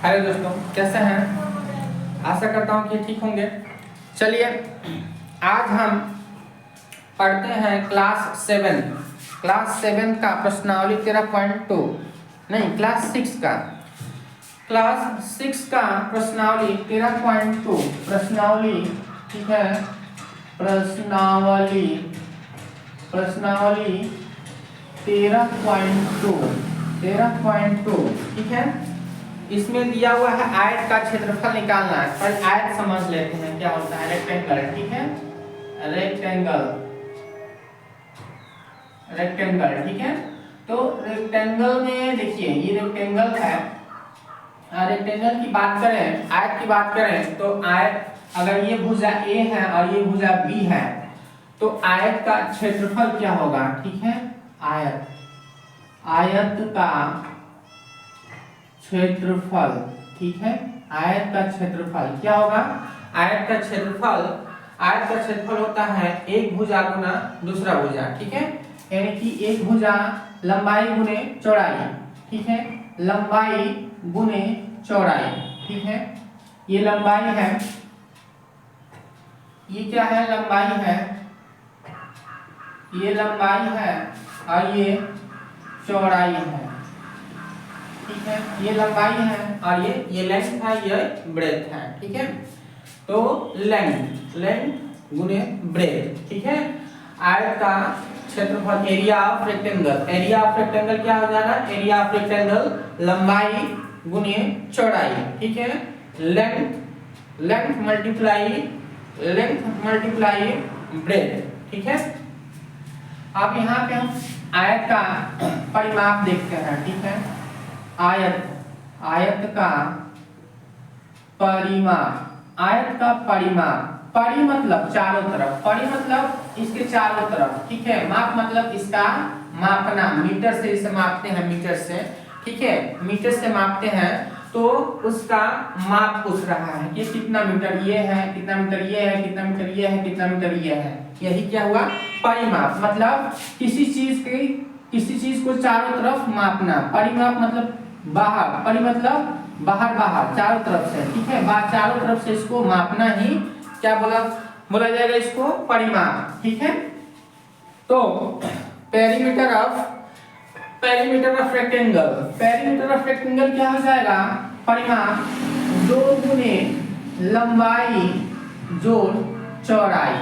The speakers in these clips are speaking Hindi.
हेलो दोस्तों, कैसे हैं? आशा करता हूँ कि ठीक होंगे। चलिए, आज हम पढ़ते हैं क्लास 7 का प्रश्नावली 13.2 नहीं क्लास 6 का प्रश्नावली 13.2 प्रश्नावली, ठीक है। प्रश्नावली 13.2 ठीक है। इसमें दिया हुआ है आयत का क्षेत्रफल निकालना है। पर आयत समझ लेते हैं क्या होता है। रेक्टेंगल, ठीक है। रेक्टेंगल, ठीक है। तो रेक्टेंगल में देखिए, ये रेक्टेंगल है। रेक्टेंगल की बात करें, आयत की बात करें तो आयत, अगर ये भुजा ए है और ये भुजा बी है तो आयत का क्षेत्रफल क्या होगा, ठीक है। आयत का क्षेत्रफल, ठीक है। आयत का क्षेत्रफल क्या होगा? आयत का क्षेत्रफल होता है एक भुजा गुना दूसरा भुजा, ठीक है। यानी कि एक भुजा लंबाई गुने चौड़ाई, ठीक है। लंबाई गुने चौड़ाई, ठीक है। ये लंबाई है, ये क्या है? लंबाई है। ये लंबाई है और ये चौड़ाई है, ठीक है। ये लंबाई है और ये लेंथ है, ये ब्रेथ है, ठीक है। तो लेंथ गुने ब्रेथ, ठीक है। आयत का क्षेत्रफल, एरिया ऑफ रेक्टेंगल क्या हो जाएगा? एरिया ऑफ रेक्टेंगल लंबाई गुने चौड़ाई, ठीक है। लेंथ मल्टीप्लाई ब्रेथ, ठीक है। अब यहाँ पे हम आयत का परिमाप देखते हैं, ठीक है। आयत का परिमाप, परि मतलब चारों तरफ, परि मतलब इसके चारों तरफ, ठीक है। माप मतलब इसका मापना, मीटर से इसे मापते हैं, मीटर से, ठीक है। मीटर से मापते हैं तो उसका माप पूछ रहा है कि कितना मीटर ये है, कितना मीटर ये है, कितना मीटर ये है, कितना मीटर ये है। यही क्या हुआ? परिमाप। मतलब किसी चीज को चारों तरफ मापना। परिमाप मतलब बाहर, परि मतलब बाहर चारों तरफ से, ठीक है। चारों तरफ से इसको मापना ही क्या बोला जाएगा? इसको परिमाप, ठीक है। तो पेरीमीटर ऑफ रेक्टेंगल क्या हो जाएगा? परिमाप 2 गुने लंबाई जोड़ चौड़ाई,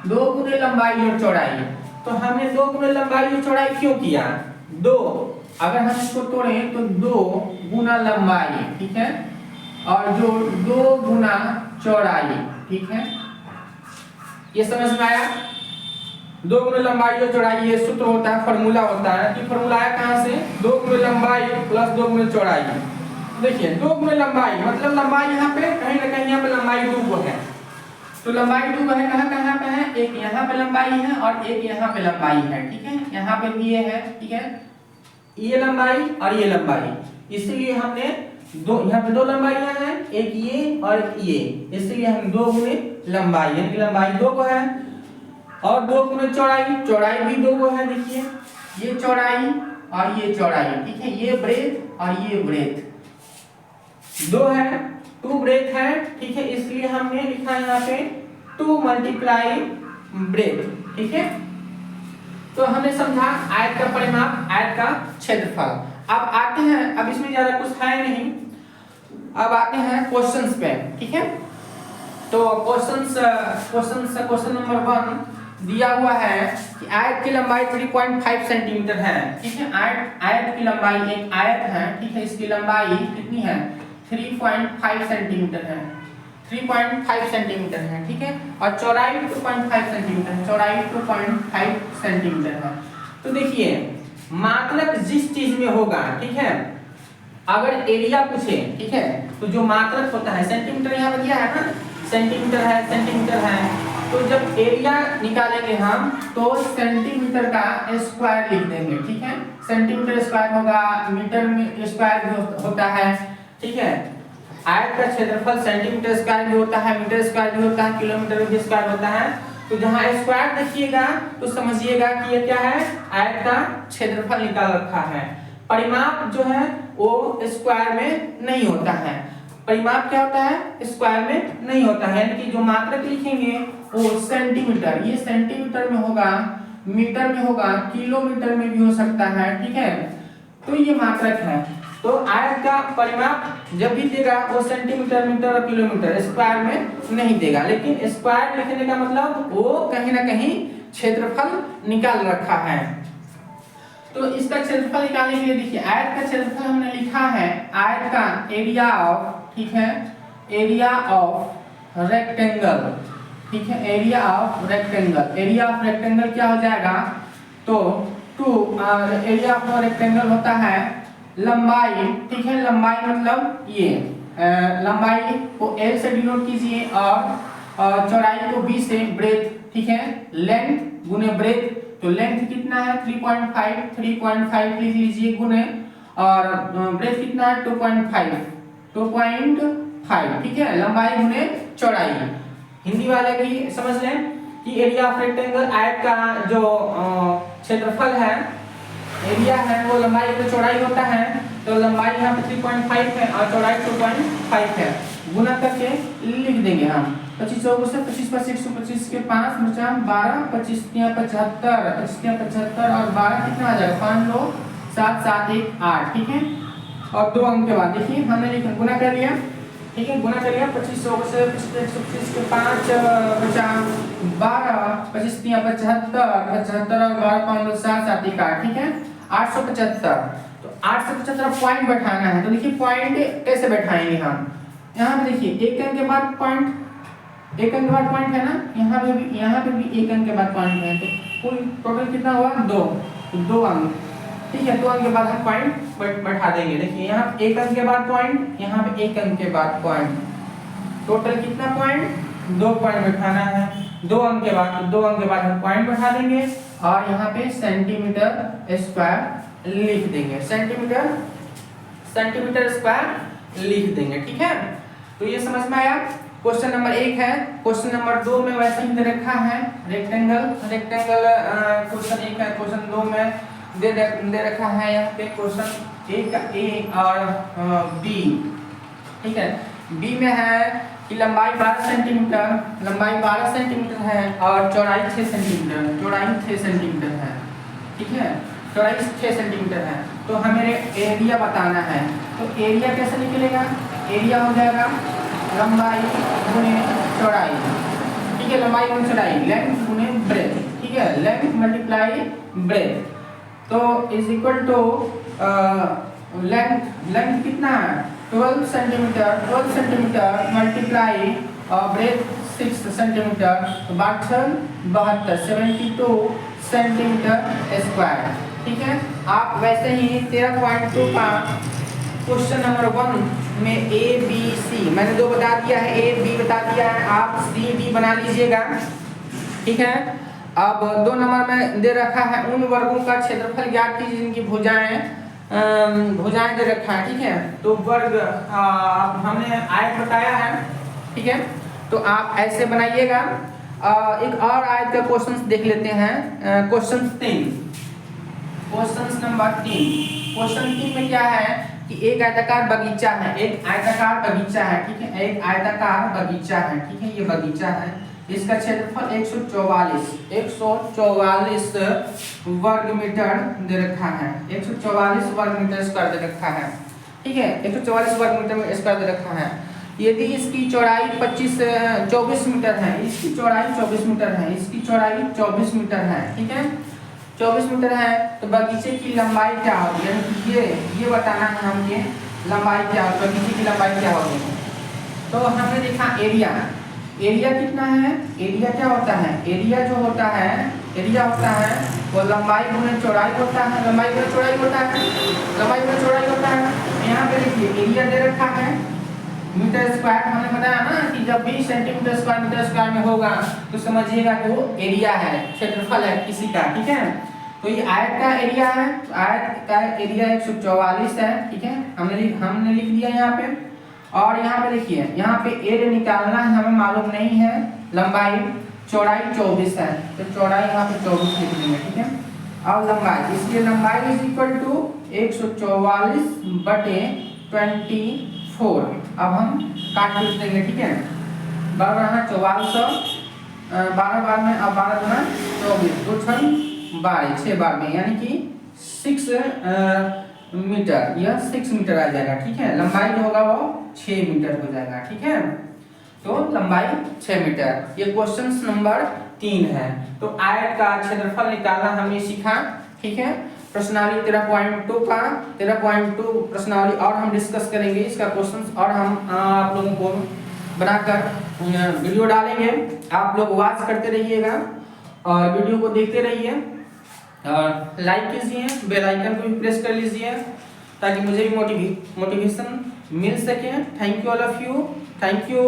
2 गुने लंबाई जोड़ चौड़ाई। तो हमने 2 गुने लंबाई जोड़ चौड़ाई क्यों किया? 2, अगर हम इसको तोड़ें तो 2 गुना लंबाई, ठीक है, और जो 2 गुना चौड़ाई, ठीक है। ये समझ में आया? 2 गुना लंबाई और चौड़ाई, ये सूत्र होता है, फॉर्मूला होता है। कि फॉर्मूला आया कहाँ से? 2 गुना लंबाई प्लस 2 गुना चौड़ाई। देखिए 2 गुना लंबाई मतलब लंबाई यहाँ पे कहीं ना कहीं यहाँ पे लंबाई 2 है। तो लंबाई 2 है, कहाँ पे है? एक यहाँ पे लंबाई है और एक यहाँ पे लंबाई है, ठीक है। यहाँ पे भी ये है, ठीक है। ये लंबाई और ये लंबाई, इसलिए हमने यहाँ पे 2 लंबाइयां हैं, एक ये और एक ये, इसलिए हम 2 गुने लंबाई, यानी कि लंबाई 2 को है और 2 गुने चौड़ाई भी 2 को है। देखिए ये चौड़ाई और ये चौड़ाई, ठीक है। ये ब्रेथ और ये ब्रेथ 2 है, 2 ब्रेथ है, ठीक है। इसलिए हमने लिखा यहाँ पे 2 मल्टीप्लाई ब्रेथ, ठीक है। तो हमने समझा आयत का परिमाप, आयत का क्षेत्रफल। अब आते हैं, अब इसमें ज्यादा कुछ है नहीं, अब आते हैं क्वेश्चंस पे, ठीक है। तो क्वेश्चन नंबर 1 दिया हुआ है कि आयत की लंबाई 3.5 सेंटीमीटर है, ठीक है। आयत की लंबाई, एक आयत है, ठीक है। इसकी लंबाई कितनी है? 3.5 सेंटीमीटर है, 3.5 सेंटीमीटर है, ठीक है। और चौड़ाई 2.5 सेंटीमीटर है, चौड़ाई 2.5 सेंटीमीटर है। तो देखिए मात्रक जिस चीज में होगा, ठीक है, अगर एरिया पूछे, ठीक है, तो जो मात्रक होता है, सेंटीमीटर यहाँ पर दिया है ना, सेंटीमीटर है। तो जब एरिया निकालेंगे हम तो सेंटीमीटर का स्क्वायर लिख देंगे, ठीक है। सेंटीमीटर स्क्वायर होगा, मीटर में स्क्वायर भी होता है, ठीक है। आयत का क्षेत्रफल सेंटीमीटर स्क्वायर भी होता है, मीटर स्क्वायर भी होता है, किलोमीटर भी स्क्वायर होता है। तो जहाँ स्क्वायर देखिएगा तो समझिएगा कि ये क्या है? आयत का क्षेत्रफल निकाल रखा है। परिमाप जो है वो स्क्वायर में नहीं होता है। परिमाप क्या होता है? स्क्वायर में नहीं होता है, यानी कि जो मात्रक लिखेंगे वो सेंटीमीटर, ये सेंटीमीटर में होगा, मीटर में होगा, किलोमीटर में भी हो सकता है, ठीक है। तो ये मात्रक है। तो आयत का परिमाप जब भी देगा वो सेंटीमीटर, मीटर और किलोमीटर, स्क्वायर में नहीं देगा। लेकिन स्क्वायर लिखने का मतलब वो कहीं ना कहीं क्षेत्रफल निकाल रखा है। तो इसका क्षेत्रफल निकालने के लिए देखिए, आयत का क्षेत्रफल हमने लिखा है, आयत का एरिया ऑफ, ठीक है, एरिया ऑफ रेक्टेंगल, ठीक है, area of rectangle. Area of rectangle क्या हो जाएगा? तो एरिया ऑफ रेक्टेंगल होता है लंबाई, ठीक है, लंबाई मतलब ये लंबाई को L से डिनोट कीजिए और चौड़ाई को B से, ब्रेथ, ठीक है, लेंथ गुने ब्रेथ, तो लेंथ कितना है 3.5 लिख लीजिए गुने, और ब्रेथ कितना है 2.5, ठीक है, लंबाई गुने चौड़ाई। हिंदी वाले भी समझ लें कि एरिया ऑफ रेक्टेंगल, आयत का जो क्षेत्रफल है, एरिया है वो लंबाई गुने चौड़ाई होता है। तो लंबाई यहाँ पे 3.5 है और चौड़ाई 2.5 है, गुना करके लिख देंगे हम। 25 चौको से 25 पर 125 के 5 बचा 12, 25 75, 75 और 12 कितना आ जाएगा? 5 2 7 7 1 8, ठीक है। और 2 अंक के बाद देखिए हमने लिखा, गुना कर लिया, ठीक है, गुना कर लिया। 25 चौको से 125 के 5 बचा 12, 25 75, 75 और 12 5 2 7 7 1 8, ठीक है, 875। तो 875 पॉइंट बैठाना है। तो देखिए पॉइंट कैसे बैठाएंगे हम? यहाँ पे देखिए एक अंक के बाद पॉइंट, एक अंक के बाद पॉइंट है ना, यहाँ पे भी एक अंक के बाद पॉइंट है। तो कुल टोटल कितना हुआ? 2, तो 2 अंक, ठीक है। 2 अंक के बाद हम पॉइंट बैठा देंगे। देखिए यहाँ एक अंक के बाद पॉइंट, यहाँ पे एक अंक के बाद पॉइंट, टोटल कितना पॉइंट? 2 पॉइंट बैठाना है। 2 अंक के बाद, तो 2 अंक के बाद हम पॉइंट बैठा देंगे और यहाँ पे सेंटीमीटर स्क्वायर लिख देंगे, सेंटीमीटर स्क्वायर लिख देंगे, ठीक है। तो ये समझ में आया? क्वेश्चन नंबर 1 है। क्वेश्चन नंबर 2 में वैसे ही दे रखा है रेक्टेंगल, क्वेश्चन 1 है। क्वेश्चन 2 में दे रखा है यहाँ पे क्वेश्चन A और B, ठीक है। B में है कि लंबाई 12 सेंटीमीटर है और चौड़ाई 6 सेंटीमीटर है, ठीक है, चौड़ाई 6 सेंटीमीटर है। तो हमें एरिया बताना है। तो एरिया कैसे निकलेगा? एरिया हो जाएगा लंबाई गुने चौड़ाई, ठीक है, लंबाई गुने चौड़ाई, लेंथ गुने ब्रेथ, ठीक है, लेंथ मल्टीप्लाई ब्रेथ। तो इज इक्वल टू लेंथ कितना है? 12 सेंटीमीटर मल्टीप्लाई ब्रेथ 6 सेंटीमीटर, तो 72 72 सेंटीमीटर स्क्वायर, ठीक है। आप वैसे ही 13.2 का क्वेश्चन नंबर 1 में A B C मैंने 2 बता दिया है, A B बता दिया है, आप C D बना लीजिएगा, ठीक है। अब 2 नंबर में दे रखा है उन वर्गों का क्षेत्रफल ज्ञात कीजिए जिनकी भुजाएं दे रखा है, ठीक है। तो वर्ग हमने आयत बताया है, ठीक है, तो आप ऐसे बनाइएगा। एक और आयत का क्वेश्चन देख लेते हैं, क्वेश्चन 3, क्वेश्चन नंबर 3। क्वेश्चन 3 में क्या है कि एक आयताकार बगीचा है, ठीक है, एक आयताकार बगीचा है, ठीक है, ये बगीचा है। इसका क्षेत्रफल 144 वर्ग मीटर दे रखा है, 144 वर्ग मीटर स्क्वायर दे रखा है, ठीक है, 144 वर्ग मीटर स्क्वायर दे रखा है। यदि इसकी चौड़ाई 24 मीटर है, इसकी चौड़ाई 24 मीटर है, इसकी चौड़ाई 24 मीटर है, ठीक है, 24 मीटर है। तो बगीचे की लंबाई क्या होगी? यानी ये बताना है हमें, लंबाई क्या होगी, बगीचे की लंबाई क्या होगी। तो हमने देखा एरिया कितना है? एरिया क्या होता है? एरिया जो होता है वो लंबाई गुने चौड़ाई होता है, लंबाई गुने चौड़ाई होता है। यहाँ पे देखिए एरिया दे रखा है मीटर स्क्वायर, हमने बताया ना कि जब भी सेंटीमीटर स्क्वायर मीटर स्क्वायर में होगा तो समझिएगा कि वो एरिया है, क्षेत्रफल है किसी का, ठीक है। तो ये आयत का एरिया है, आयत का एरिया 144 है, ठीक है, हमने लिख दिया यहाँ पे। और यहाँ पे देखिए, यहाँ पे एरिया निकालना है, हमें मालूम नहीं है लंबाई, चौड़ाई 24 है, तो चौड़ाई यहाँ पे 24 लिख देंगे, ठीक है। अब लंबाई, इसलिए लंबाई इज इक्वल टू 144/24। अब हम काट पीट देंगे, ठीक है। 12×4 12 बार में, अब 12 गुना 24, 2 छन 12, 6 बार में, यानी कि 6 मीटर, यह 6 मीटर आ जाएगा, ठीक है। लंबाई जो होगा वो 6 मीटर हो जाएगा, ठीक है। तो लंबाई 6 मीटर। ये क्वेश्चन नंबर 3 है। तो आयत का क्षेत्रफल निकालना हमने सीखा, ठीक है। प्रश्नावली 13.2 का 13.2 प्रश्नावली और हम डिस्कस करेंगे, इसका क्वेश्चन और हम आप लोगों को बनाकर वीडियो डालेंगे। आप लोग वॉच करते रहिएगा और वीडियो को देखते रहिए और लाइक कीजिए, बेल आइकन को भी प्रेस कर लीजिए ताकि मुझे भी मोटिवेशन मिल सके। Thank you all of you, thank you.